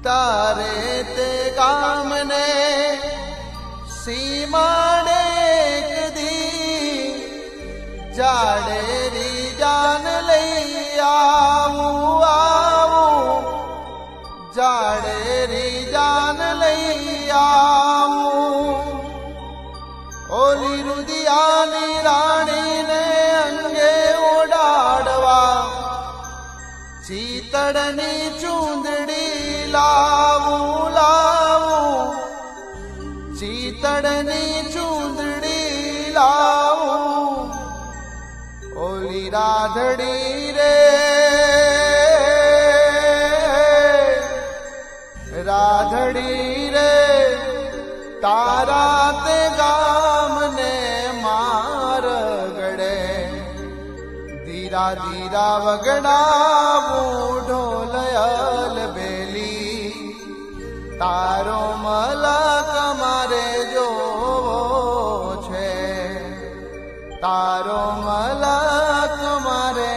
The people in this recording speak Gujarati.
તારે તે ગામને સીમાડે કદી જાડેરી જાન લઈ આવું જાડેરી જાન લઈ આવું ઓલી રુદિયાની રાણીને અંગે ઓડાડવા ચીતડની ચૂંદડી લાવું ચીતડની ચૂંદડી લાવું ઓલી રાધડી રે રાધડી રે તારા તે ગામને માર ગડે ધીરા ધીરા વગડાવું ઢોલયલ બેલી તારો મલક મારે જોવો છે તારો મલક મારે